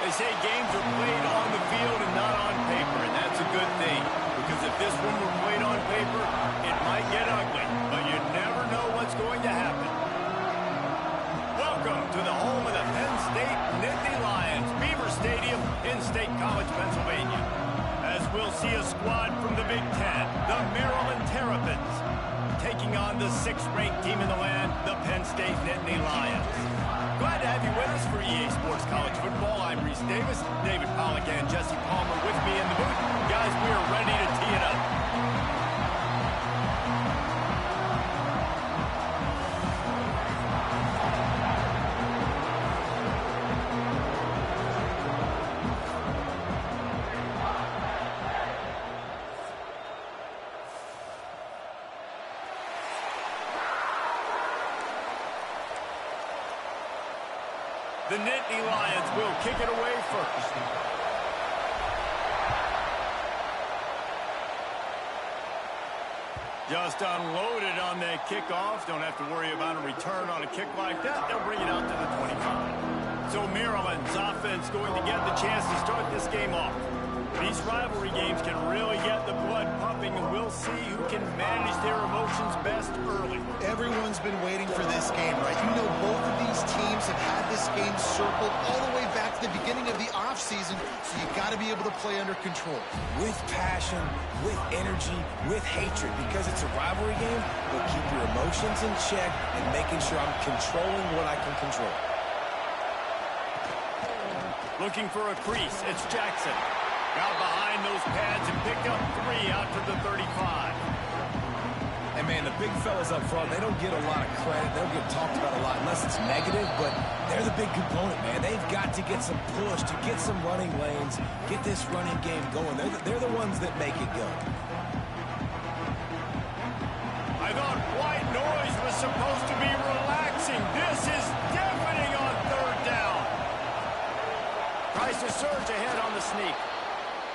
They say games are played on the field and not on paper, and that's a good thing. Because if this one were played on paper, it might get ugly, but you never know what's going to happen. Welcome to the home of the Penn State Nittany Lions, Beaver Stadium in State College, Pennsylvania. As we'll see a squad from the Big Ten, the Maryland Terrapins, taking on the 6th-ranked team in the land, the Penn State Nittany Lions. Glad to have you with us for EA Sports College Football. I'm Reese Davis, David Pollack and Jesse Palmer with me in the booth. Guys, we are ready to tee it up. The Nittany Lions will kick it away first. Just unloaded on that kickoff. Don't have to worry about a return on a kick like that. They'll bring it out to the 25. So Maryland's offense going to get the chance to start this game off. These rivalry games can really get the blood pumping, and we'll see who can manage their emotions best early. Everyone's been waiting for this game, right? You know, both of these teams have had this game circled all the way back to the beginning of the offseason, so you've got to be able to play under control. With passion, with energy, with hatred, because it's a rivalry game, but keep your emotions in check and making sure I'm controlling what I can control. Looking for a crease, it's Jackson. Got behind those pads and picked up 3 out to the 35. And, man, the big fellas up front, they don't get a lot of credit. They don't get talked about a lot unless it's negative, but they're the big component, man. They've got to get some push, to get some running lanes, get this running game going. They're the ones that make it go. I thought white noise was supposed to be relaxing. This is deafening on 3rd down. Tries to surge ahead on the sneak.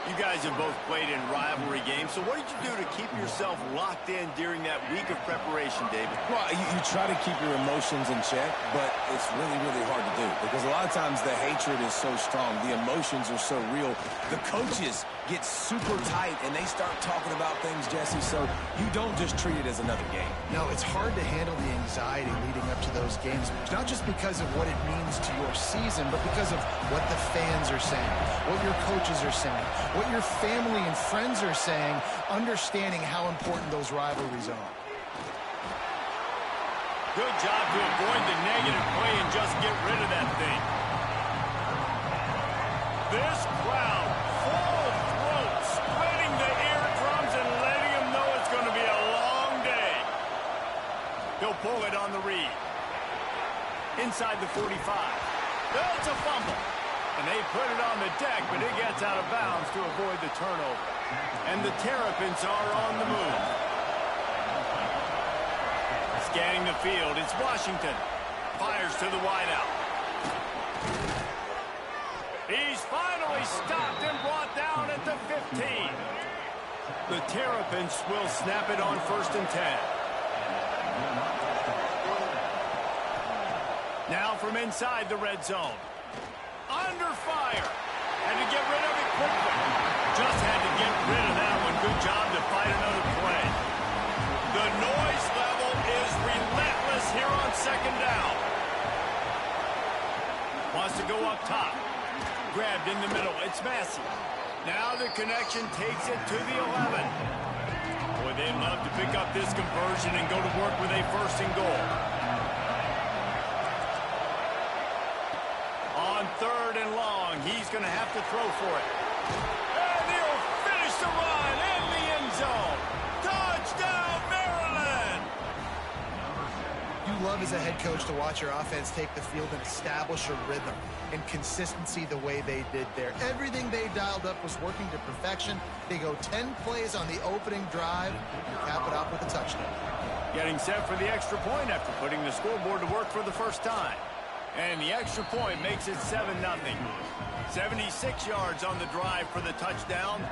You guys have both played in rivalry games, so what did you do to keep yourself locked in during that week of preparation, David? Well, you try to keep your emotions in check, but it's really, really hard to do because a lot of times the hatred is so strong, the emotions are so real. The coaches get super tight, and they start talking about things, Jesse, so you don't just treat it as another game. No, it's hard to handle the anxiety leading up to those games, not just because of what it means to your season, but because of what the fans are saying, what your coaches are saying, what your family and friends are saying, understanding how important those rivalries are. Good job to avoid the negative play and just get rid of that thing. This crowd, full throat, splitting the eardrums and letting them know it's going to be a long day. He'll pull it on the read. Inside the 45. That's a fumble. And they put it on the deck, but it gets out of bounds to avoid the turnover. And the Terrapins are on the move. Scanning the field, it's Washington. Fires to the wideout. He's finally stopped and brought down at the 15. The Terrapins will snap it on 1st and 10. Now from inside the red zone. Under fire. Had to get rid of it quickly. Just had to get rid of that one. Good job to fight another play. The noise level is relentless here on 2nd down. Wants to go up top. Grabbed in the middle. It's Massey. Now the connection takes it to the 11. Boy, they'd love to pick up this conversion and go to work with a 1st and goal. On 3rd and long, he's going to have to throw for it. And he'll finish the run in the end zone. Touchdown, Maryland! You love as a head coach to watch your offense take the field and establish a rhythm and consistency the way they did there. Everything they dialed up was working to perfection. They go 10 plays on the opening drive and cap it off with a touchdown. Getting set for the extra point after putting the scoreboard to work for the first time. And the extra point makes it 7-0. 76 yards on the drive for the touchdown,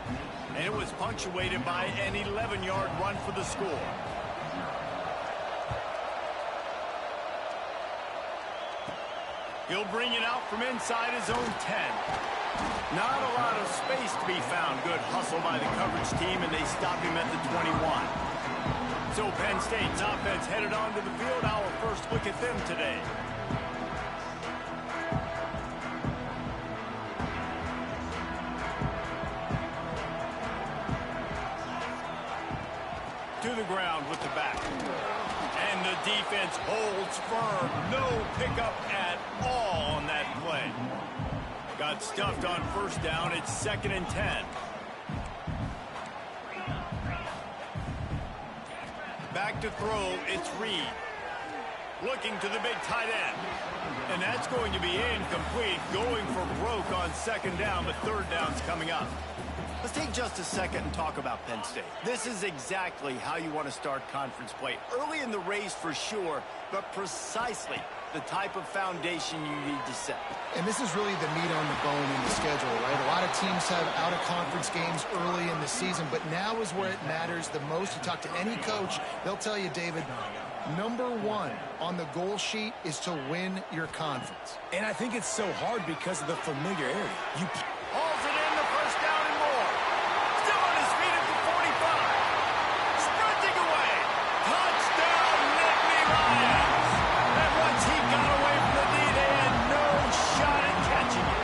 and it was punctuated by an 11-yard run for the score. He'll bring it out from inside his own 10. Not a lot of space to be found. Good hustle by the coverage team, and they stop him at the 21. So Penn State's offense headed onto the field. Our first look at them today. To the ground with the back. And the defense holds firm. No pickup at all on that play. Got stuffed on first down. It's 2nd and 10. Back to throw. It's Reed. Looking to the big tight end. And that's going to be incomplete. Going for broke on 2nd down, but 3rd down's coming up. Let's take just a second and talk about Penn State. This is exactly how you want to start conference play. Early in the race for sure, but precisely the type of foundation you need to set. And this is really the meat on the bone in the schedule, right? A lot of teams have out-of-conference games early in the season, but now is where it matters the most. You talk to any coach, they'll tell you, David, number one on the goal sheet is to win your conference. And I think it's so hard because of the familiarity. You hauls it in the first down and more. Still on his feet at the 45. Sprinting away. Touchdown, Nittany Lions. And once he got away from the knee, they had no shot at catching it.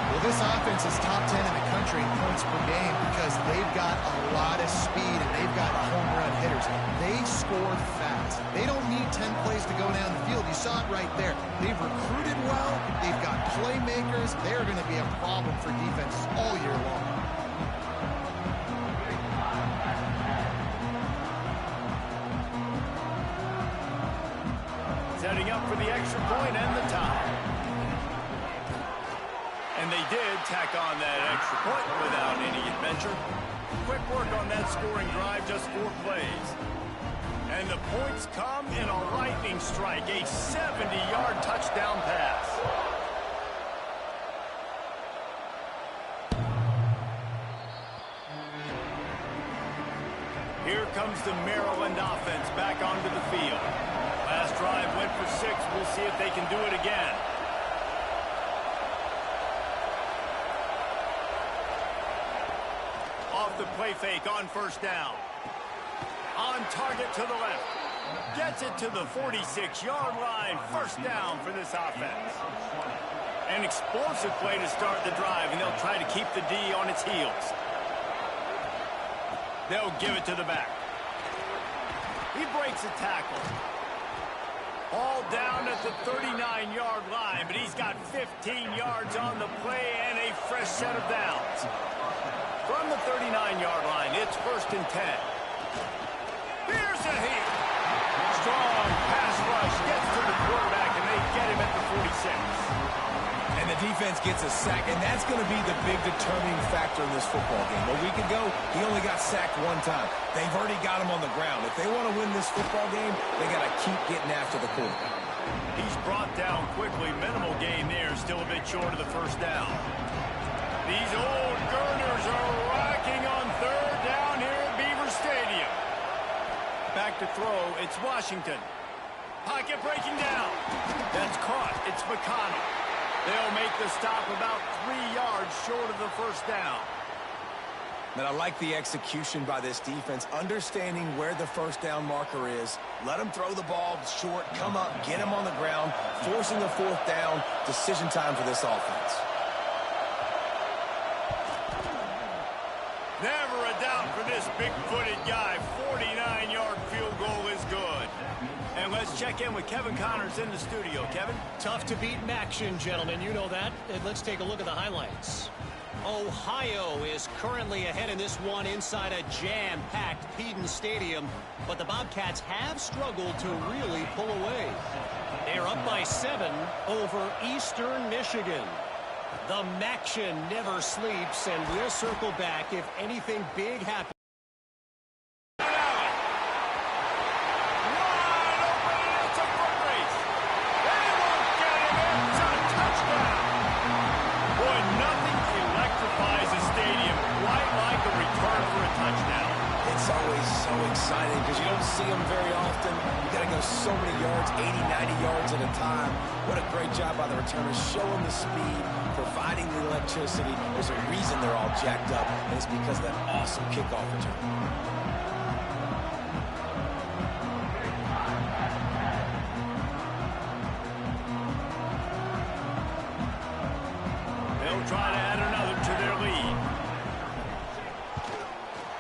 Well, this offense is top 10 in the country in points per game because they've got a lot of speed and they've got home run hitters. They score fast. They don't need 10 plays to go down the field. You saw it right there. They've recruited well. They've got playmakers. They're going to be a problem for defenses all year long. Setting up for the extra point and the tie. And they did tack on that extra point without any adventure. Quick work on that scoring drive, just 4 plays. And the points come in a lightning strike, a 70-yard touchdown pass. Here comes the Maryland offense back onto the field. Last drive went for 6. We'll see if they can do it again. Off the play fake on first down. On target to the left. Gets it to the 46-yard line. First down for this offense. An explosive play to start the drive, and they'll try to keep the D on its heels. They'll give it to the back. He breaks a tackle. All down at the 39-yard line, but he's got 15 yards on the play and a fresh set of downs. From the 39-yard line, it's 1st and 10. Here's a hit. Strong pass rush gets to the quarterback, and they get him at the 46. And the defense gets a sack, and that's going to be the big determining factor in this football game. A week ago, he only got sacked 1 time. They've already got him on the ground. If they want to win this football game, they got to keep getting after the quarterback. He's brought down quickly. Minimal gain there, still a bit short of the first down. These old Gurners are rocking on 3rd down here at Beaver Stadium. Back to throw, it's Washington. Pocket breaking down. That's caught. It's McConnell. They'll make the stop about 3 yards short of the first down. And I like the execution by this defense, understanding where the first down marker is. Let them throw the ball short, come up, get him on the ground, forcing the 4th down. Decision time for this offense. Never a doubt for this big-footed guy. 49-yard field goal is good. And let's check in with Kevin Connors in the studio. Kevin? Tough to beat Maction, gentlemen. You know that. And let's take a look at the highlights. Ohio is currently ahead in this one inside a jam-packed Penn Stadium, but the Bobcats have struggled to really pull away. They're up by 7 over Eastern Michigan. The Maction never sleeps, and we'll circle back if anything big happens. exciting because you don't see them very often. You got to go so many yards, 80, 90 yards at a time. What a great job by the returners, showing the speed, providing the electricity. There's a reason they're all jacked up, and it's because of that awesome kickoff return. They'll try to add another to their lead.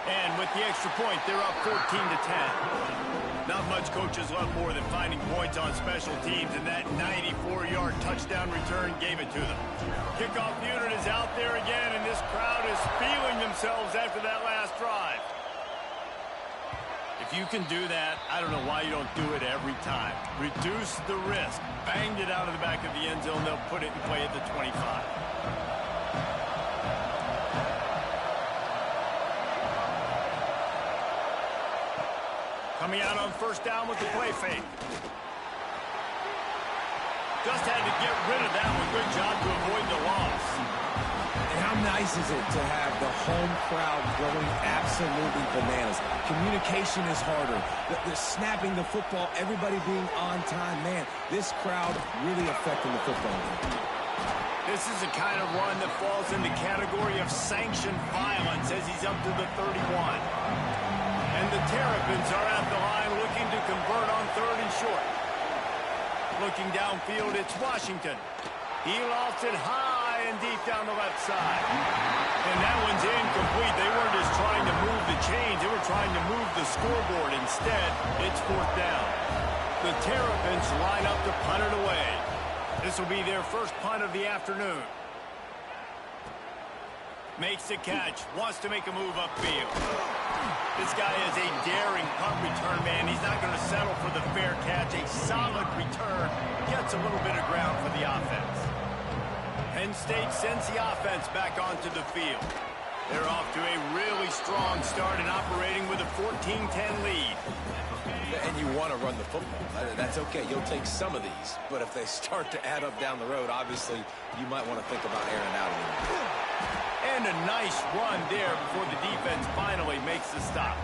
And with the extra point, they're up 14-10. Not much coaches love more than finding points on special teams, and that 94-yard touchdown return gave it to them. Kickoff unit is out there again, and this crowd is feeling themselves after that last drive. If you can do that, I don't know why you don't do it every time. Reduce the risk. Banged it out of the back of the end zone. They'll put it in play at the 25. Coming out on first down with the play fake. Just had to get rid of that one. Good job to avoid the loss. And how nice is it to have the home crowd going absolutely bananas? Communication is harder. The snapping the football, everybody being on time. Man, this crowd really affecting the football game. This is the kind of run that falls in the category of sanctioned violence as he's up to the 31. And the Terrapins are at the line looking to convert on 3rd and short. Looking downfield, it's Washington. He lost it high and deep down the left side. And that one's incomplete. They weren't just trying to move the chains. They were trying to move the scoreboard. Instead, it's 4th down. The Terrapins line up to punt it away. This will be their first punt of the afternoon. Makes the catch. Wants to make a move upfield. This guy is a daring punt return man. He's not going to settle for the fair catch. A solid return. Gets a little bit of ground for the offense. Penn State sends the offense back onto the field. They're off to a really strong start and operating with a 14-10 lead. And you want to run the football. That's okay. You'll take some of these. But if they start to add up down the road, obviously, you might want to think about airing out a little bit. And a nice run there before the defense finally makes the stop.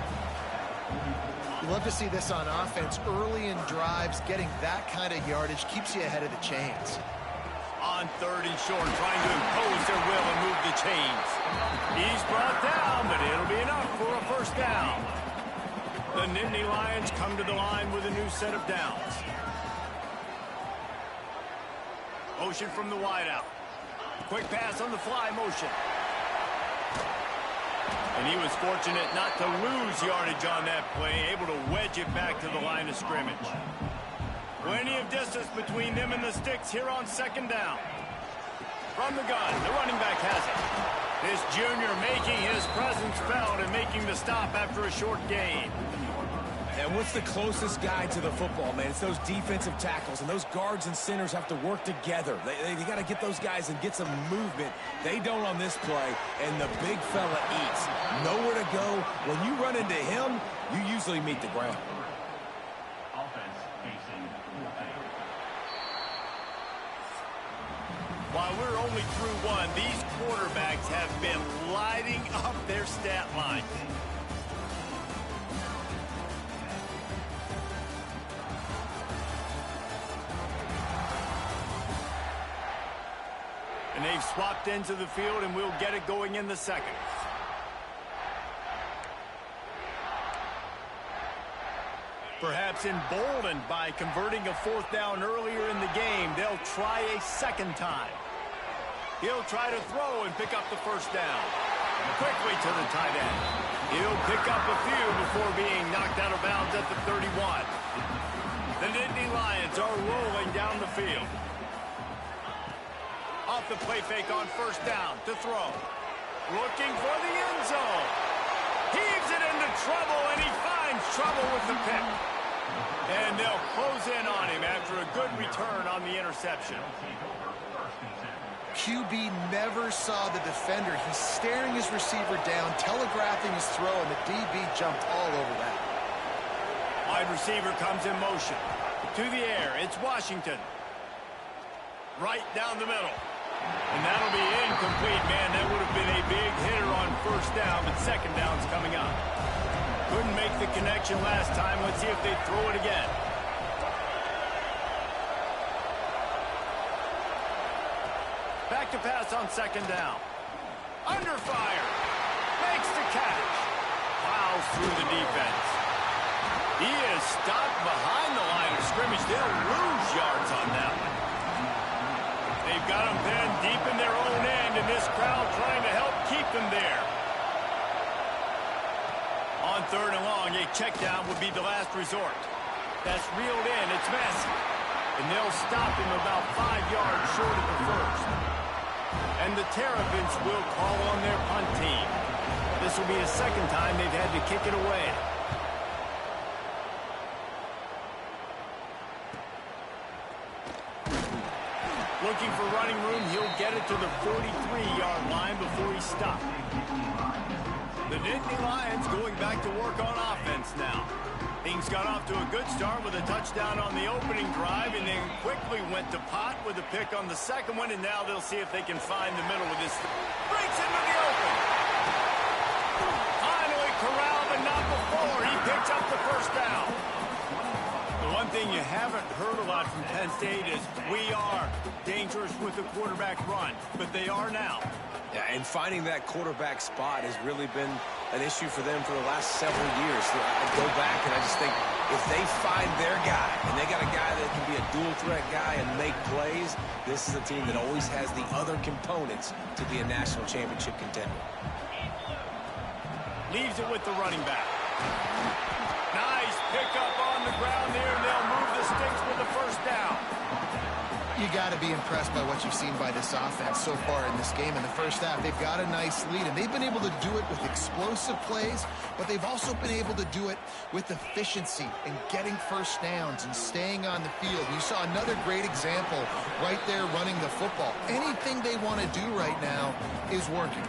You love to see this on offense. Early in drives, getting that kind of yardage keeps you ahead of the chains. On 3rd and short, trying to impose their will and move the chains. He's brought down, but it'll be enough for a first down. The Nittany Lions come to the line with a new set of downs. Motion from the wideout. Quick pass on the fly motion. And he was fortunate not to lose yardage on that play, able to wedge it back to the line of scrimmage. Plenty of distance between them and the sticks here on 2nd down. From the gun, the running back has it. This junior making his presence felt and making the stop after a short gain. And what's the closest guy to the football, man? It's those defensive tackles, and those guards and centers have to work together. They got to get those guys and get some movement. They don't on this play, and the big fella eats. Nowhere to go. When you run into him, you usually meet the ground. While we're only through one, these quarterbacks have been lighting up their stat line. And they've swapped into the field, and we'll get it going in the second. Perhaps emboldened by converting a 4th down earlier in the game, they'll try a second time. He'll try to throw and pick up the first down. Quickly to the tight end. He'll pick up a few before being knocked out of bounds at the 31. The Nittany Lions are rolling down the field. Off the play fake on first down to throw. Looking for the end zone. Heaves it into trouble, and he finds trouble with the pick. And they'll close in on him after a good return on the interception. QB never saw the defender. He's staring his receiver down, telegraphing his throw, and the DB jumped all over that. Wide receiver comes in motion. To the air, it's Washington. Right down the middle. And that'll be incomplete, man. That would have been a big hitter on first down, but second down's coming up. Couldn't make the connection last time. Let's see if they throw it again. Back to pass on second down. Under fire. Makes the catch. Plows through the defense. He is stopped behind the line of scrimmage. They'll lose yards on that one. They've got him pinned deep in their own end, and this crowd trying to help keep them there. On third and long, a check down would be the last resort. That's reeled in. It's Messi. And they'll stop him about 5 yards short of the first. And the Terrapins will call on their punt team. This will be the second time they've had to kick it away. Looking for running room, he'll get it to the 43-yard line before he stopped. The Nittany Lions going back to work on offense now. Things got off to a good start with a touchdown on the opening drive and then quickly went to pot with a pick on the second one, and now they'll see if they can find the middle with this. Breaks into the open. Finally corralled, but not before. He picks up the first down. The one thing you haven't heard a lot from Penn State is we are dangerous with the quarterback run, but they are now. Yeah, and finding that quarterback spot has really been an issue for them for the last several years. So I go back and I just think if they find their guy, and they got a guy that can be a dual threat guy and make plays, this is a team that always has the other components to be a national championship contender. Leaves it with the running back. Nice pickup on the ground there, and they'll move the sticks with the first down. You got to be impressed by what you've seen by this offense so far in this game. In the first half, they've got a nice lead, and they've been able to do it with explosive plays, but they've also been able to do it with efficiency and getting first downs and staying on the field. You saw another great example right there running the football. Anything they want to do right now is working.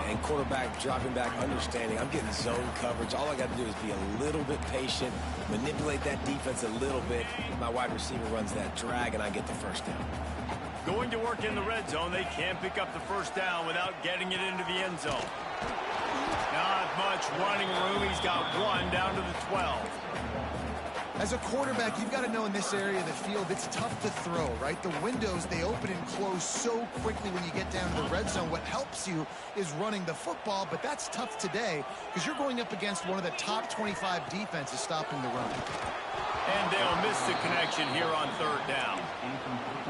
And quarterback dropping back, understanding I'm getting zone coverage. All I got to do is be a little bit patient, manipulate that defense a little bit. My wide receiver runs that drag, and I get the first down. Going to work in the red zone. They can't pick up the first down without getting it into the end zone. Not much running room. He's got one down to the 12. As a quarterback, you've got to know in this area of the field, it's tough to throw, right? The windows, they open and close so quickly when you get down to the red zone. What helps you is running the football, but that's tough today because you're going up against one of the top 25 defenses stopping the run. And they'll miss the connection here on third down.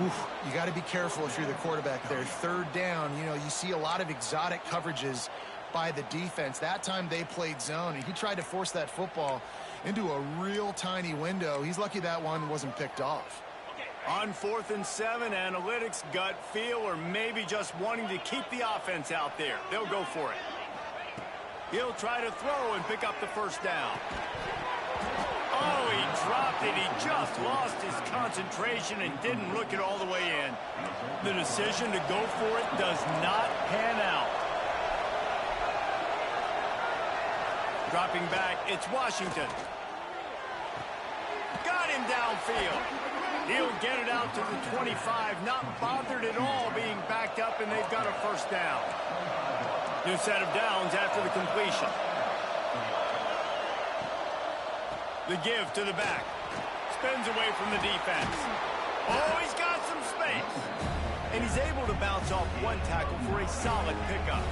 Oof, you got to be careful if you're the quarterback there. Third down, you know, you see a lot of exotic coverages by the defense. That time they played zone, and he tried to force that football into a real tiny window. He's lucky that one wasn't picked off. On 4th and 7, analytics, gut feel, or maybe just wanting to keep the offense out there. They'll go for it. He'll try to throw and pick up the first down. Oh, he dropped it. He just lost his concentration and didn't look it all the way in. The decision to go for it does not pan out. Dropping back, it's Washington. Got him downfield. He'll get it out to the 25, not bothered at all being backed up, and they've got a first down. New set of downs after the completion. The give to the back. Spins away from the defense. Oh, he's got some space. And he's able to bounce off one tackle for a solid pickup.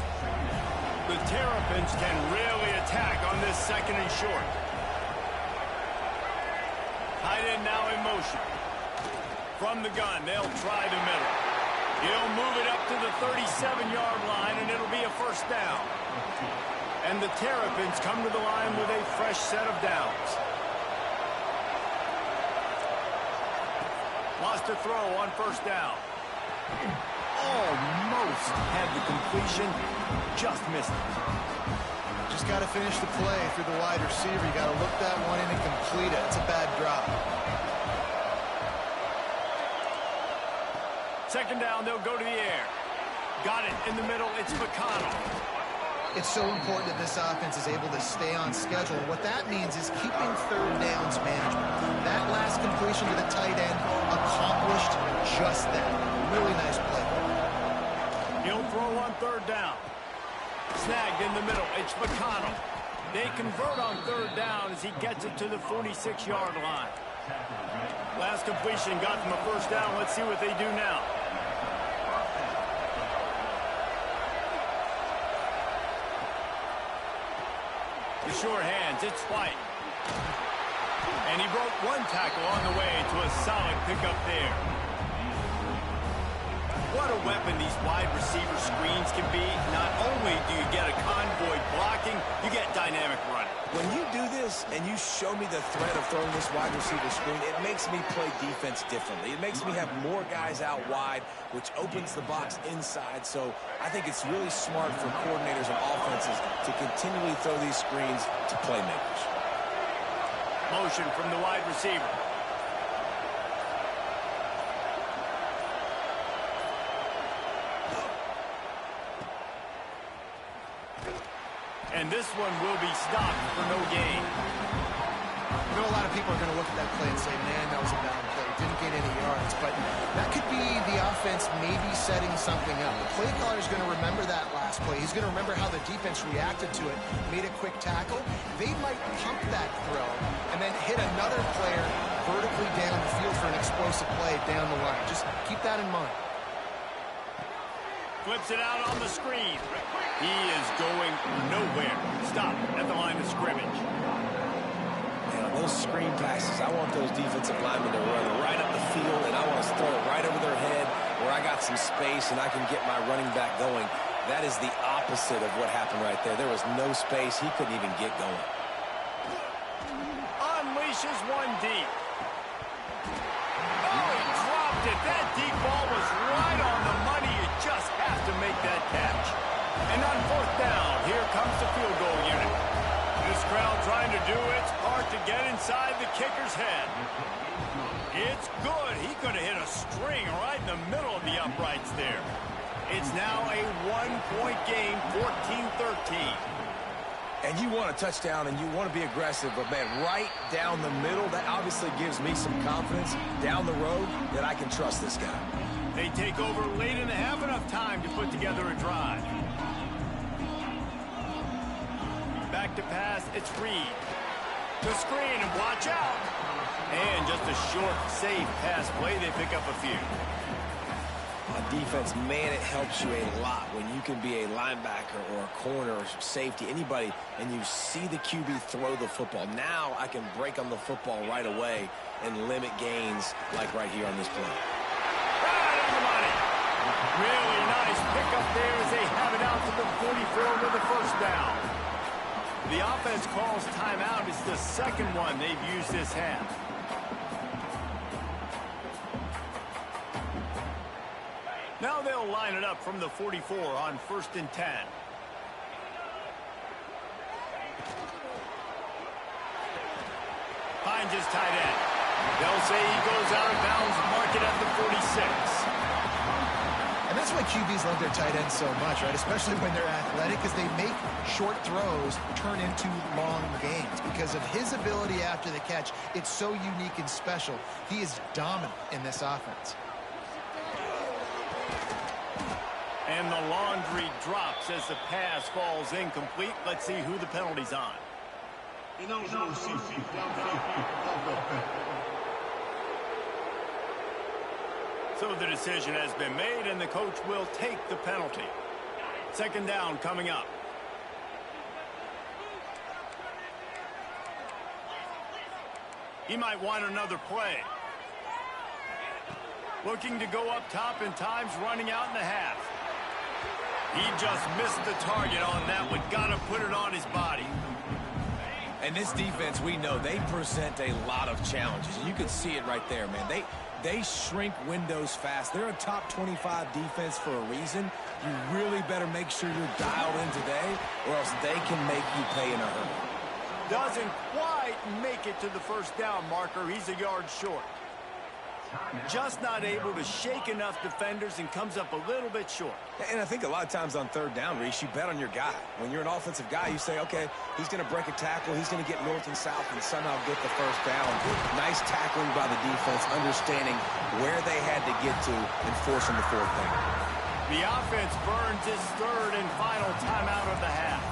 The Terrapins can really attack on this second and short. Tight end now in motion. From the gun, they'll try the middle. He'll move it up to the 37-yard line, and it'll be a first down. And the Terrapins come to the line with a fresh set of downs. Lost a throw on first down. Almost had the completion, just missed it. Just got to finish the play if you're the wide receiver. You got to look that one in and complete it. It's a bad drop. Second down, they'll go to the air. Got it in the middle, it's McConnell. It's so important that this offense is able to stay on schedule. What that means is keeping third downs management. That last completion to the tight end accomplished just that. Really nice play. He'll throw on third down. Snagged in the middle. It's McConnell. They convert on third down as he gets it to the 46-yard line. Last completion got them a first down. Let's see what they do now. The sure hands, it's White. And he broke one tackle on the way to a solid pickup there. What a weapon these wide receiver screens can be. Not only do you get a convoy blocking, you get dynamic running. When you do this and you show me the threat of throwing this wide receiver screen, it makes me play defense differently. It makes me have more guys out wide, which opens the box inside. So I think it's really smart for coordinators and offenses to continually throw these screens to playmakers. Motion from the wide receiver. And this one will be stopped for no gain. I know a lot of people are going to look at that play and say, man, that was a bad play. Didn't get any yards. But that could be the offense maybe setting something up. The play caller is going to remember that last play. He's going to remember how the defense reacted to it, made a quick tackle. They might pump that throw and then hit another player vertically down the field for an explosive play down the line. Just keep that in mind. Flips it out on the screen. He is going nowhere. Stop at the line of scrimmage. Man, those screen passes, I want those defensive linemen to run right up the field, and I want to throw it right over their head where I got some space and I can get my running back going. That is the opposite of what happened right there. There was no space. He couldn't even get going. Unleashes one deep. Oh, he dropped it. That deep ball was right on the money. You just have to make that catch. And on fourth down, here comes the field goal unit. This crowd trying to do its part to get inside the kicker's head. It's good. He could have hit a string right in the middle of the uprights there. It's now a one-point game, 14-13. And you want a touchdown and you want to be aggressive, but, man, right down the middle, that obviously gives me some confidence down the road that I can trust this guy. They take over late and have enough time to put together a drive. Back to pass, it's Reed. The screen, and watch out. And just a short, safe pass play. They pick up a few. On defense, man, it helps you a lot when you can be a linebacker or a corner or safety, anybody, and you see the QB throw the football. Now I can break on the football right away and limit gains like right here on this play. Right on the money. Really nice pickup there as they have it out to the 44 with the first down. The offense calls timeout. It's the second one they've used this half. Now they'll line it up from the 44 on 1st and 10. Finds his tight end. They'll say he goes out of bounds, mark it at the 46. And that's why QBs love their tight ends so much, right? Especially when they're athletic, because they make short throws turn into long gains. Because of his ability after the catch, it's so unique and special. He is dominant in this offense. And the laundry drops as the pass falls incomplete. Let's see who the penalty's on. So the decision has been made, and the coach will take the penalty. Second down coming up. He might want another play. Looking to go up top, and time's running out in the half. He just missed the target on that one. Got to put it on his body. And this defense, we know, they present a lot of challenges. You can see it right there, man. They shrink windows fast. They're a top 25 defense for a reason. You really better make sure you're dialed in today, or else they can make you pay in a hurry. Doesn't quite make it to the first down marker. He's a yard short. Just not able to shake enough defenders and comes up a little bit short. And I think a lot of times on third down, Reese, you bet on your guy. When you're an offensive guy, you say, okay, he's going to break a tackle, he's going to get north and south and somehow get the first down. Nice tackling by the defense, understanding where they had to get to and forcing the fourth down. The offense burns its third and final timeout of the half.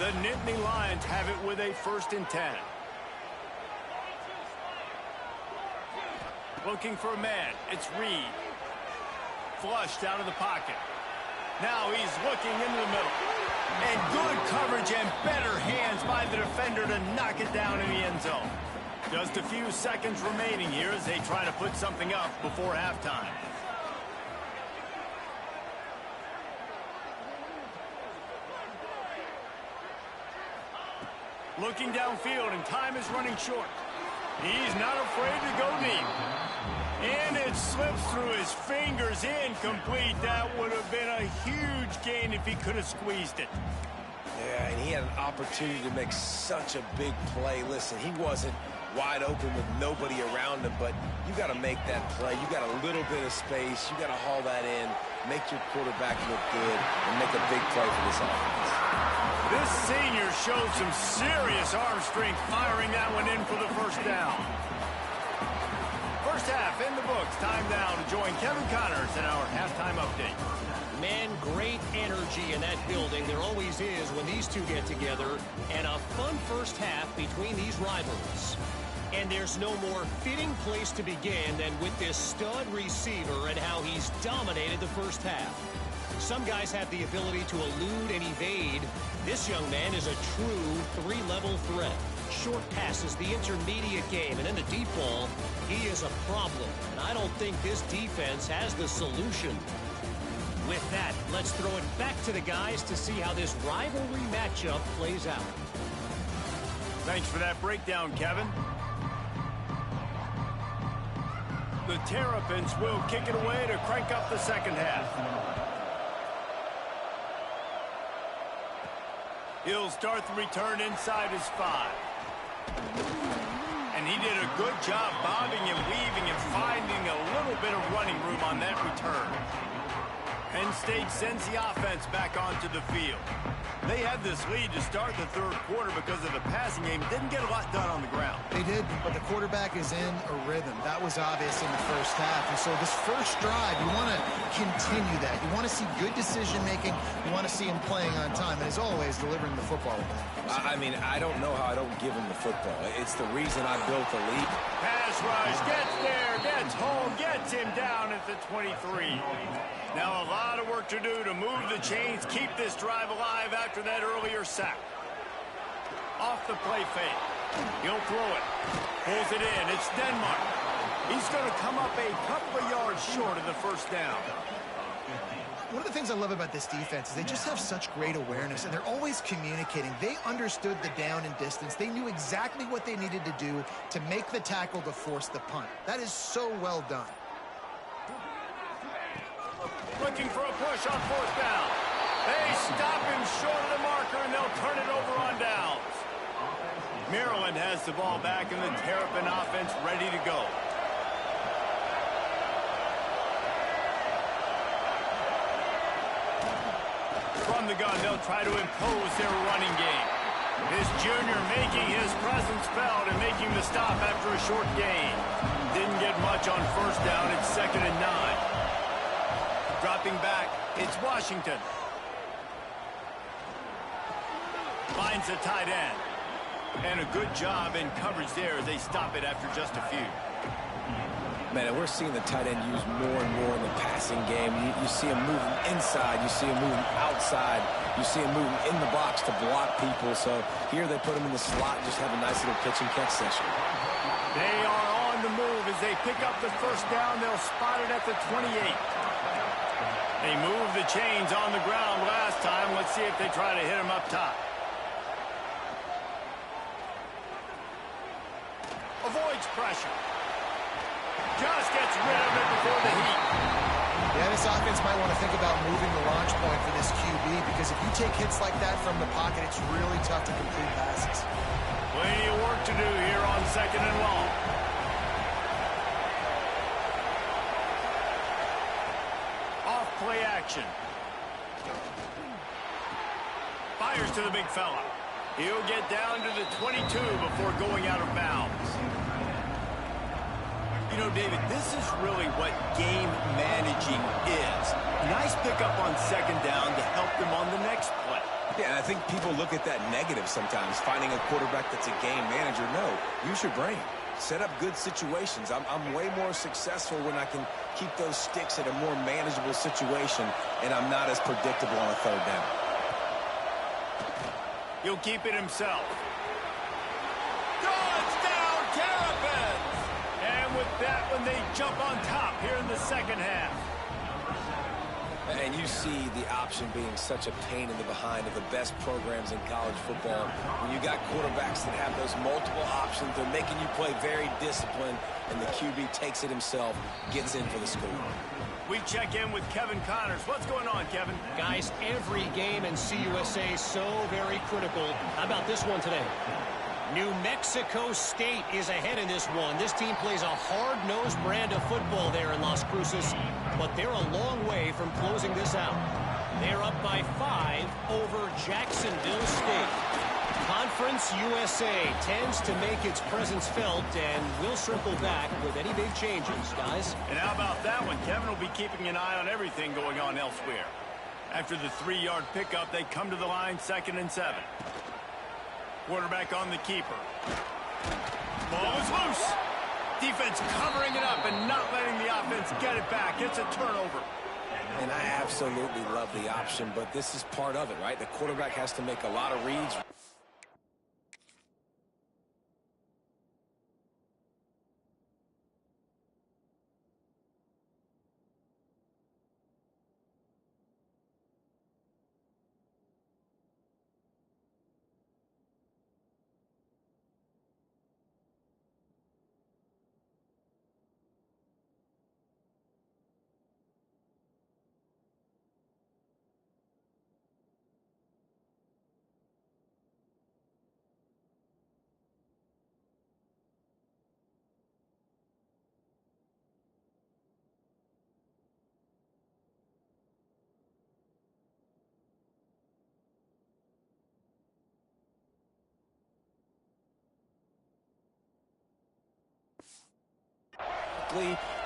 The Nittany Lions have it with a 1st and 10. Looking for a man. It's Reed. Flushed out of the pocket. Now he's looking into the middle. And good coverage and better hands by the defender to knock it down in the end zone. Just a few seconds remaining here as they try to put something up before halftime. Looking downfield, and time is running short. He's not afraid to go deep. And it slips through his fingers, incomplete. That would have been a huge gain if he could have squeezed it. Yeah, and he had an opportunity to make such a big play. Listen, he wasn't wide open with nobody around him, but you got to make that play. You got a little bit of space. You got to haul that in, make your quarterback look good, and make a big play for this offense. This senior showed some serious arm strength firing that one in for the 1st down. First half in the books. Time now to join Kevin Connors in our halftime update. Man, great energy in that building. There always is when these two get together. And a fun first half between these rivals. And there's no more fitting place to begin than with this stud receiver and how he's dominated the first half. Some guys have the ability to elude and evade. This young man is a true 3-level threat. Short passes, the intermediate game, and then the deep ball, he is a problem. And I don't think this defense has the solution. With that, let's throw it back to the guys to see how this rivalry matchup plays out. Thanks for that breakdown, Kevin. The Terrapins will kick it away to crank up the second half. He'll start the return inside his 5. And he did a good job bobbing and weaving and finding a little bit of running room on that return. Penn State sends the offense back onto the field. They had this lead to start the 3rd quarter because of the passing game. Didn't get a lot done on the ground. They did, but the quarterback is in a rhythm. That was obvious in the first half. And so this first drive, you want to continue that. You want to see good decision-making. You want to see him playing on time. And as always, delivering the football. I mean, I don't know how I don't give him the football. It's the reason I built the league. Pass rush, gets there, gets home, gets him down at the 23. Now a lot of work to do to move the chains, keep this drive alive after that earlier sack. Off the play fake. He'll throw it. Pulls it in. It's Denmark. He's going to come up a couple of yards short of the 1st down. One of the things I love about this defense is they just have such great awareness, and they're always communicating. They understood the down and distance. They knew exactly what they needed to do to make the tackle to force the punt. That is so well done. Looking for a push on 4th down. They stop him short of the marker, and they'll turn it over on downs. Maryland has the ball back, and the Terrapin offense ready to go. From the gun, they'll try to impose their running game. This junior making his presence felt and making the stop after a short gain. Didn't get much on 1st down. It's 2nd and 9. Dropping back, it's Washington. Finds the tight end. And a good job in coverage there as they stop it after just a few. Man, and we're seeing the tight end used more and more in the passing game. You see him moving inside. You see him moving outside. You see him moving in the box to block people. So here they put him in the slot and just have a nice little pitch and catch session. They are on the move as they pick up the 1st down. They'll spot it at the 28. They moved the chains on the ground last time. Let's see if they try to hit him up top. Avoids pressure. Just gets rid of it before the heat. Yeah, this offense might want to think about moving the launch point for this QB, because if you take hits like that from the pocket, it's really tough to complete passes. Plenty of work to do here on 2nd and long. Off play action. Fires to the big fella. He'll get down to the 22 before going out of bounds. You know, David, this is really what game managing is. Nice pickup on 2nd down to help them on the next play. Yeah, and I think people look at that negative sometimes, finding a quarterback that's a game manager. No, use your brain. Set up good situations. I'm way more successful when I can keep those sticks at a more manageable situation, and I'm not as predictable on a third down. He'll keep it himself. Touchdown, Terrapins! And with that one, they jump on top here in the second half. And you see the option being such a pain in the behind of the best programs in college football. When you got quarterbacks that have those multiple options, they're making you play very disciplined, and the QB takes it himself, gets in for the score. We check in with Kevin Connors. What's going on, Kevin? Guys, every game in CUSA so very critical. How about this one today? New Mexico State is ahead in this one. This team plays a hard-nosed brand of football there in Las Cruces, but they're a long way from closing this out. They're up by 5 over Jacksonville State. Conference USA tends to make its presence felt, and we'll circle back with any big changes, guys. And how about that one? Kevin will be keeping an eye on everything going on elsewhere. After the 3-yard pickup, they come to the line 2nd and 7. Quarterback on the keeper. Ball is loose. Defense covering it up and not letting the offense get it back. It's a turnover. And I absolutely love the option, but this is part of it, right? The quarterback has to make a lot of reads.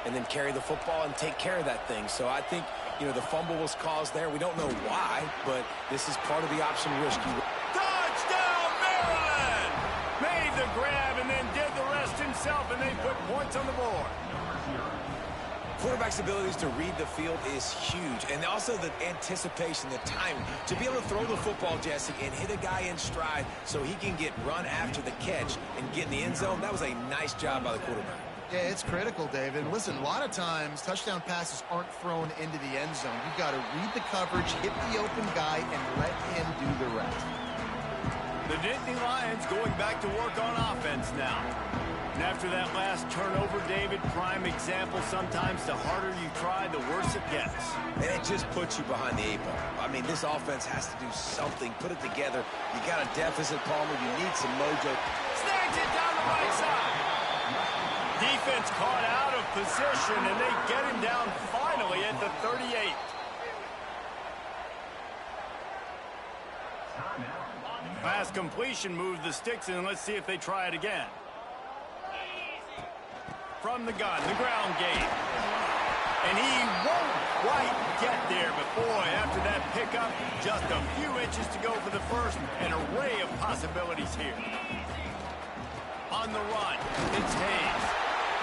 And then carry the football and take care of that thing. So I think, the fumble was caused there. We don't know why, but this is part of the option risk. Touchdown, Maryland! Made the grab and then did the rest himself, and they put points on the board. Quarterback's abilities to read the field is huge, and also the anticipation, the timing. To be able to throw the football, Jesse, and hit a guy in stride so he can get run after the catch and get in the end zone, that was a nice job by the quarterback. Yeah, it's critical, David. Listen, a lot of times touchdown passes aren't thrown into the end zone. You've got to read the coverage, hit the open guy, and let him do the rest. The Nittany Lions going back to work on offense now. And after that last turnover, David, prime example, sometimes the harder you try, the worse it gets. And it just puts you behind the 8 ball. I mean, this offense has to do something, put it together. You got a deficit, Palmer. You need some mojo. Snags it down the right side. Defense caught out of position, and they get him down finally at the 38. Pass completion moved the sticks, and let's see if they try it again. From the gun, the ground game. And he won't quite get there, but boy, after that pickup, just a few inches to go for the first. An array of possibilities here. On the run, it's Hayes.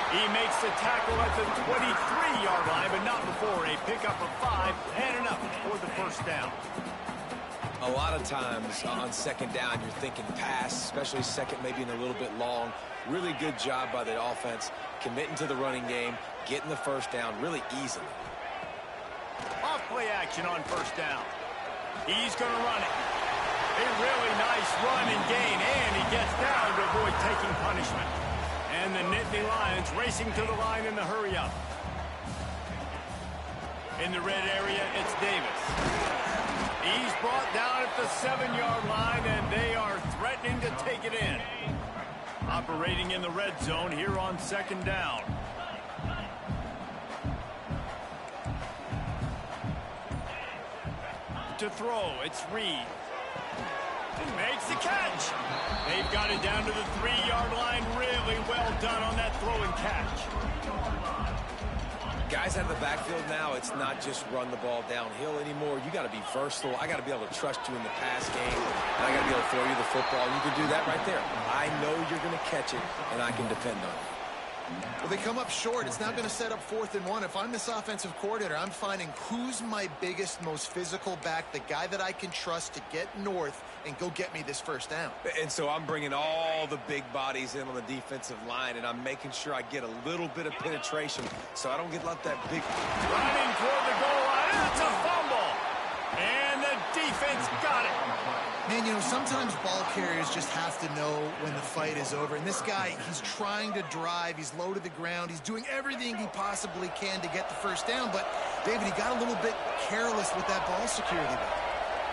He makes the tackle at the 23-yard line, but not before a pickup of 5 and enough for the first down. A lot of times on second down, you're thinking pass, especially second, maybe in a little bit long. Really good job by the offense, committing to the running game, getting the first down really easily. Off play action on first down. He's going to run it. A really nice run and gain, and he gets down to avoid taking punishment. And the Nittany Lions racing to the line in the hurry-up. In the red area, it's Davis. He's brought down at the 7-yard line, and they are threatening to take it in. Operating in the red zone here on second down. To throw, it's Reed. He makes the catch. They've got it down to the 3-yard line. Really well done on that throw and catch. Guys out of the backfield now, it's not just run the ball downhill anymore. You got to be versatile. I got to be able to trust you in the pass game, and I got to be able to throw you the football. And you can do that right there. I know you're going to catch it, and I can depend on it. Well, they come up short. It's not going to set up 4th and 1. If I'm this offensive coordinator, I'm finding who's my biggest, most physical back, the guy that I can trust to get north and go get me this first down. And so I'm bringing all the big bodies in on the defensive line, and I'm making sure I get a little bit of penetration so I don't get let that big... Running toward the goal line, and it's a fumble. And the defense got it. Man, you know, sometimes ball carriers just have to know when the fight is over. And this guy, he's trying to drive. He's low to the ground. He's doing everything he possibly can to get the first down. But, David, he got a little bit careless with that ball security.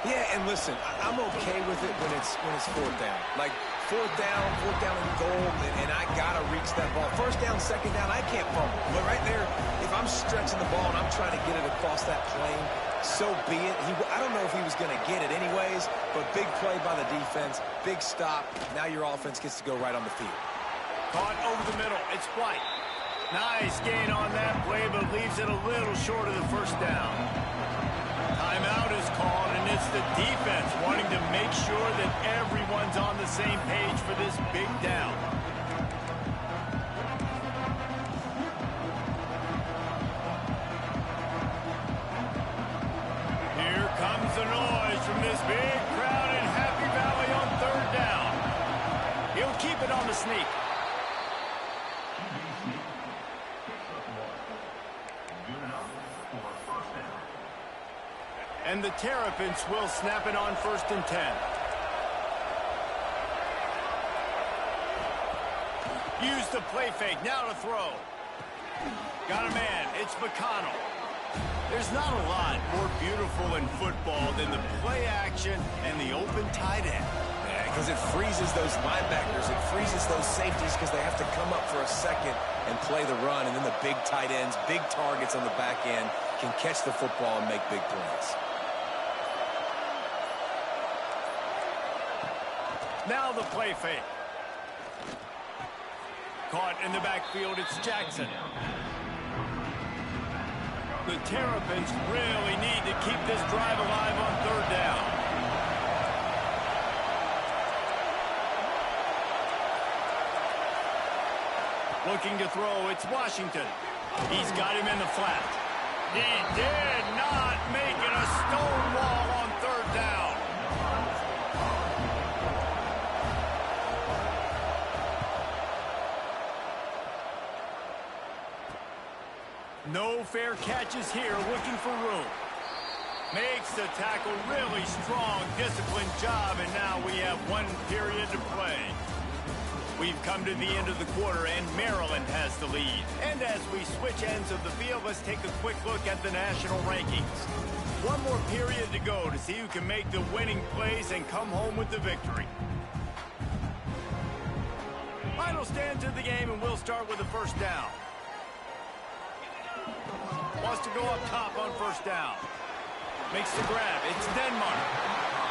Yeah, and listen, I'm okay with it when it's 4th down. Like, 4th down and goal, and I got to reach that ball. 1st down, 2nd down, I can't fumble. But right there, if I'm stretching the ball and I'm trying to get it across that plane, so be it. I don't know if he was going to get it anyways, but big play by the defense, big stop. Now your offense gets to go right on the field. Caught over the middle. It's White. Nice gain on that play, but leaves it a little short of the first down. Timeout is called, and it's the defense wanting to make sure that everyone's on the same page for this big down. Here comes the noise from this big crowd in Happy Valley on 3rd down. He'll keep it on the sneak. And the Terrapins will snap it on 1st and 10. Use the play fake. Now to throw. Got a man. It's McConnell. There's not a lot more beautiful in football than the play action and the open tight end. Yeah, because it freezes those linebackers. It freezes those safeties because they have to come up for a second and play the run. And then the big tight ends, big targets on the back end can catch the football and make big plays. Now the play fake. Caught in the backfield, it's Jackson. The Terrapins really need to keep this drive alive on 3rd down. Looking to throw, it's Washington. He's got him in the flat. He did not make it a stone wall on 3rd down. No fair catches here, looking for room. Makes the tackle, really strong, disciplined job, and now we have 1 period to play. We've come to the end of the quarter, and Maryland has the lead. And as we switch ends of the field, let's take a quick look at the national rankings. 1 more period to go to see who can make the winning plays and come home with the victory. Final stands of the game, and we'll start with the 1st down. Wants to go up top on 1st down. Makes the grab. It's Denmark.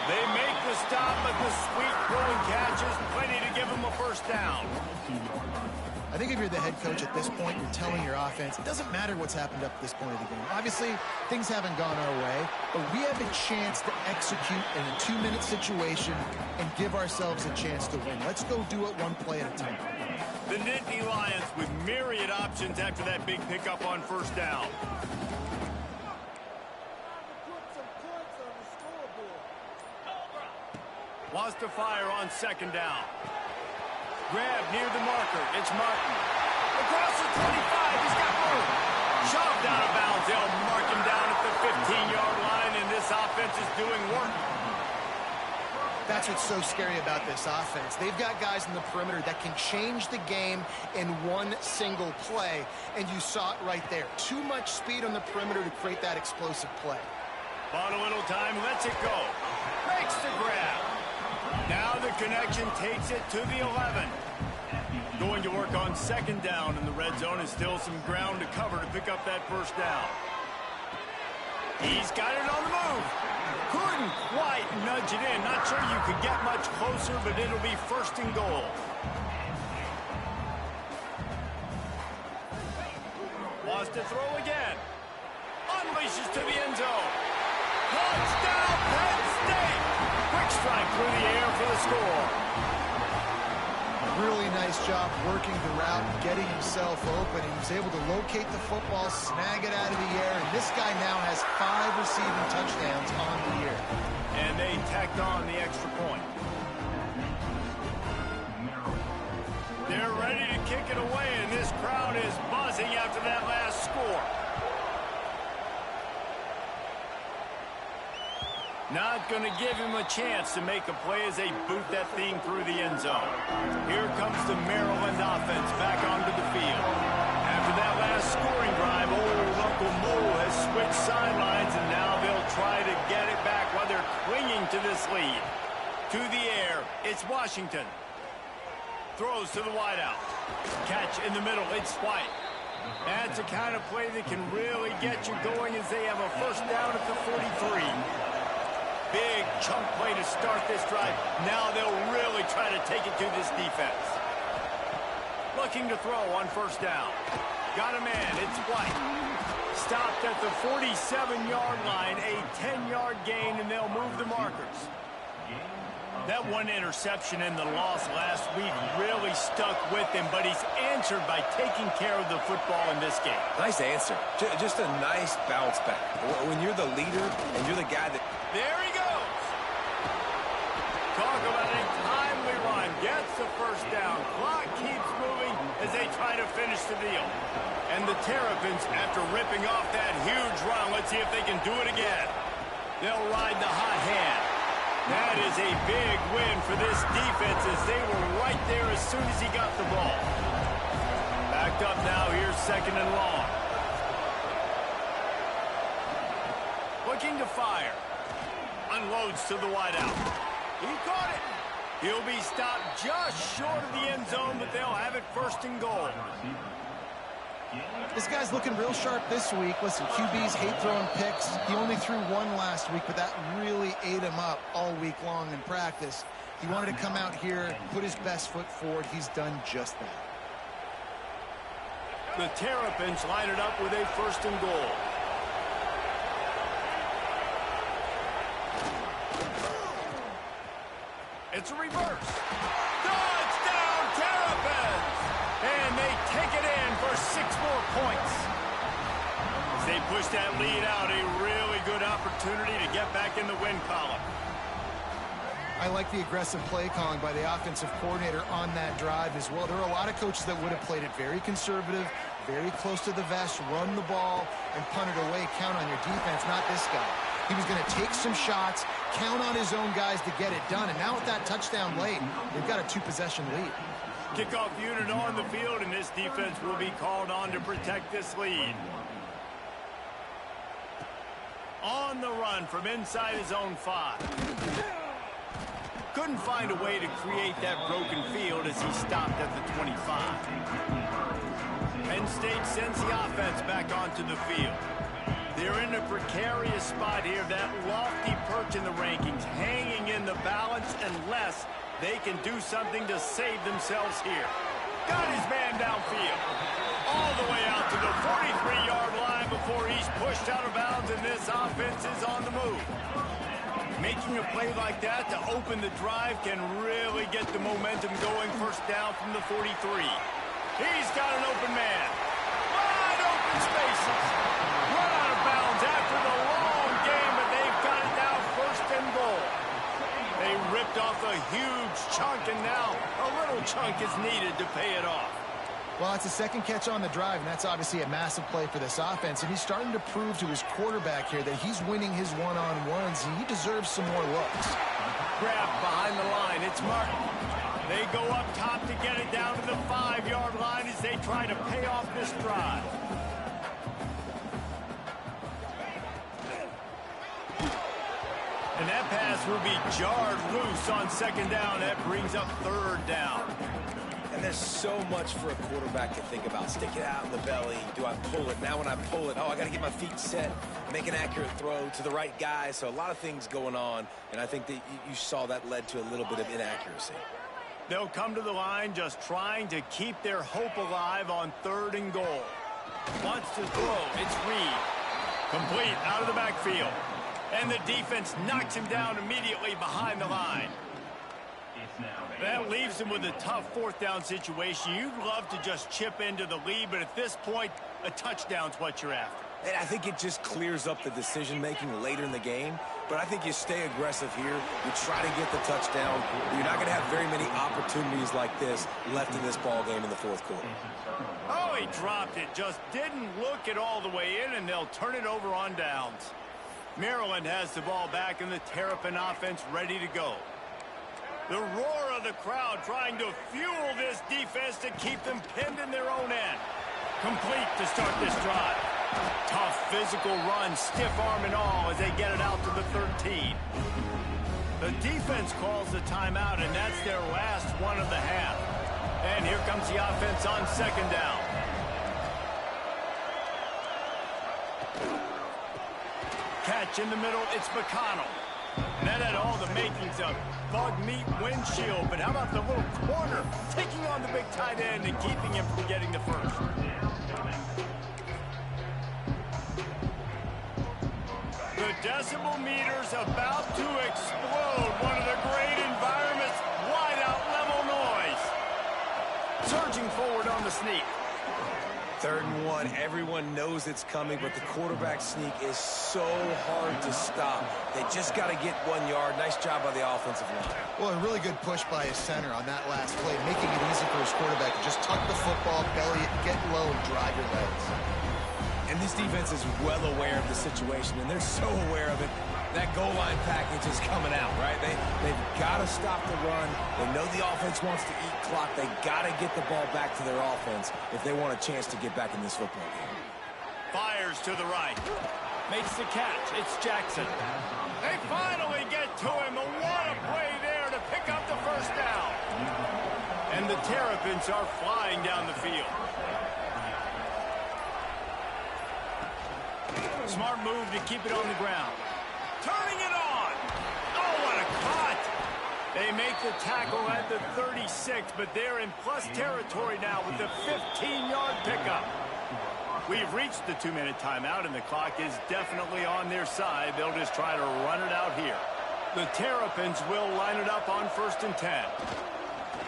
They make the stop, but the sweet throwing catches plenty to give them a 1st down. I think if you're the head coach at this point, you're telling your offense, it doesn't matter what's happened up to this point of the game. Obviously, things haven't gone our way, but we have a chance to execute in a 2-minute situation and give ourselves a chance to win. Let's go do it 1 play at a time. The Nittany Lions with myriad options after that big pickup on 1st down. Wants to fire on 2nd down. Grab near the marker. It's Martin. Across the 25. He's got room. Shoved out of bounds. They'll mark him down at the 15-yard line, and this offense is doing work. That's what's so scary about this offense. They've got guys in the perimeter that can change the game in 1 single play, and you saw it right there. Too much speed on the perimeter to create that explosive play. Bought a little time, lets it go. Makes the grab. Now the connection takes it to the 11. Going to work on 2nd down in the red zone, and still some ground to cover to pick up that 1st down. He's got it on the move. Couldn't quite nudge it in. Not sure you could get much closer, but it'll be 1st and goal. Draws to throw again. Unleashes to the end zone. Touchdown, Penn State! Quick strike through the air for the score. Really nice job working the route and getting himself open. He was able to locate the football, snag it out of the air, and this guy now has 5 receiving touchdowns on the year. And they tacked on the extra point. They're ready to kick it away, and this crowd is buzzing after that last score. Not going to give him a chance to make a play as they boot that thing through the end zone. Here comes the Maryland offense back onto the field. After that last scoring drive, old Uncle Mo has switched sidelines, and now they'll try to get it back while they're clinging to this lead. To the air, it's Washington. Throws to the wideout. Catch in the middle, it's White. That's a kind of play that can really get you going as they have a first down at the 43. Big chunk play to start this drive. Now they'll really try to take it to this defense. Looking to throw on first down. Got a man, it's White. Stopped at the 47-yard line, a 10-yard gain, and they'll move the markers. That one interception in the loss last week really stuck with him, but he's answered by taking care of the football in this game. Nice answer. Just a nice bounce back. When you're the leader and you're the guy that... There he goes. Talk about a timely run. Gets the first down. Clock keeps moving as they try to finish the deal. And the Terrapins, after ripping off that huge run, let's see if they can do it again. They'll ride the hot hand. That is a big win for this defense as they were right there as soon as he got the ball. Backed up now, here's second and long. Looking to fire. Unloads to the wideout. He caught it. He'll be stopped just short of the end zone, but they'll have it first and goal. This guy's looking real sharp this week. Listen, QBs hate throwing picks. He only threw one last week, but that really ate him up all week long in practice. He wanted to come out here, put his best foot forward. He's done just that. The Terrapins line it up with a first and goal. It's a reverse. Touchdown, Terrapins! And they take it in for 6 more points. As they push that lead out, a really good opportunity to get back in the win column. I like the aggressive play calling by the offensive coordinator on that drive as well. There are a lot of coaches that would have played it very conservative, very close to the vest, run the ball, and punt it away, count on your defense, not this guy. He was going to take some shots, count on his own guys to get it done. And now with that touchdown late, they've got a 2-possession lead. Kickoff unit on the field, and this defense will be called on to protect this lead. On the run from inside his own 5. Couldn't find a way to create that broken field as he stopped at the 25. Penn State sends the offense back onto the field. They're in a precarious spot here, that lofty perch in the rankings, hanging in the balance unless they can do something to save themselves here. Got his man downfield. All the way out to the 43-yard line before he's pushed out of bounds, and this offense is on the move. Making a play like that to open the drive can really get the momentum going. First down from the 43. He's got an open man. Wide open spaces. Run out of bounds after the long game, but they've got it now first and goal. They ripped off a huge chunk, and now a little chunk is needed to pay it off. Well, it's a second catch on the drive, and that's obviously a massive play for this offense. And he's starting to prove to his quarterback here that he's winning his one-on-ones, and he deserves some more looks. Grab behind the line. It's Martin. They go up top to get it down to the 5-yard line as they try to pay off this drive. And that pass will be jarred loose on second down. That brings up third down. And there's so much for a quarterback to think about. Stick it out in the belly. Do I pull it? Now when I pull it, I got to get my feet set, make an accurate throw to the right guy. So a lot of things going on, and I think that you saw that led to a little bit of inaccuracy. They'll come to the line just trying to keep their hope alive on third and goal. Wants to throw. It's Reed. Complete out of the backfield. And the defense knocks him down immediately behind the line. That leaves him with a tough fourth down situation. You'd love to just chip into the lead, but at this point, a touchdown's what you're after. And I think it just clears up the decision-making later in the game. But I think you stay aggressive here. You try to get the touchdown. You're not going to have very many opportunities like this left in this ball game in the fourth quarter. Oh, he dropped it. Just didn't look it all the way in, and they'll turn it over on downs. Maryland has the ball back, and the Terrapin offense ready to go. The roar of the crowd trying to fuel this defense to keep them pinned in their own end. Complete to start this drive. Tough physical run, stiff arm and all as they get it out to the 13. The defense calls the timeout, and that's their last one of the half. And here comes the offense on second down. Catch in the middle, it's McConnell. And that had all the makings of bug meat windshield, but how about the little corner taking on the big tight end and keeping him from getting the first? The decibel meter's about to explode. One of the great environments, wide out level noise. Surging forward on the sneak. 3rd and 1, everyone knows it's coming, but the quarterback sneak is so hard to stop. They just got to get 1 yard. Nice job by the offensive line. Well, a really good push by his center on that last play, making it easy for his quarterback to just tuck the football, belly it, get low, and drive your legs. And this defense is well aware of the situation, and they're so aware of it. That goal line package is coming out, right? They've got to stop the run. They know the offense wants to eat clock. They got to get the ball back to their offense if they want a chance to get back in this football game. Fires to the right. Makes the catch. It's Jackson. They finally get to him. What a play there to pick up the first down. And the Terrapins are flying down the field. Smart move to keep it on the ground. Turning it on. Oh, what a cut. They make the tackle at the 36, but they're in plus territory now with the 15-yard pickup. We've reached the 2-minute timeout, and the clock is definitely on their side. They'll just try to run it out here. The Terrapins will line it up on 1st and 10.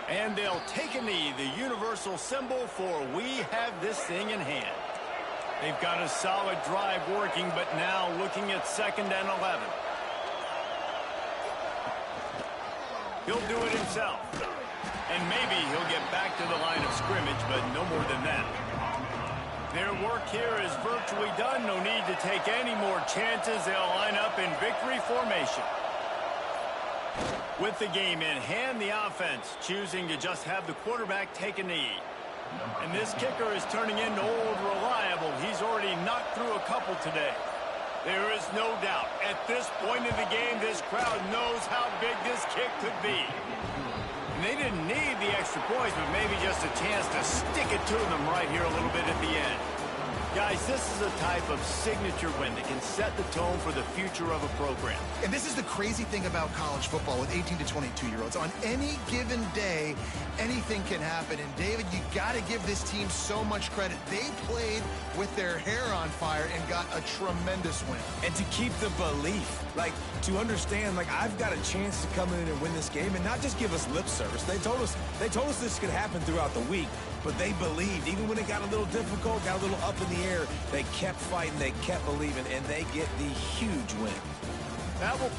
And they'll take a knee, the universal symbol for we have this thing in hand. They've got a solid drive working, but now looking at 2nd and 11. He'll do it himself. And maybe he'll get back to the line of scrimmage, but no more than that. Their work here is virtually done. No need to take any more chances. They'll line up in victory formation. With the game in hand, the offense choosing to just have the quarterback take a knee. And this kicker is turning into old reliable. He's already knocked through a couple today. There is no doubt, at this point in the game, this crowd knows how big this kick could be. And they didn't need the extra points, but maybe just a chance to stick it to them right here a little bit at the end. Guys, this is a type of signature win that can set the tone for the future of a program. And this is the crazy thing about college football with 18 to 22-year-olds. On any given day, anything can happen. And, David, you got to give this team so much credit. They played with their hair on fire and got a tremendous win. And to keep the belief, like, to understand, like, I've got a chance to come in and win this game and not just give us lip service. They told us this could happen throughout the week, but they believed. Even when it got a little difficult, got a little up in the air, they kept fighting, they kept believing, and they get the huge win. That will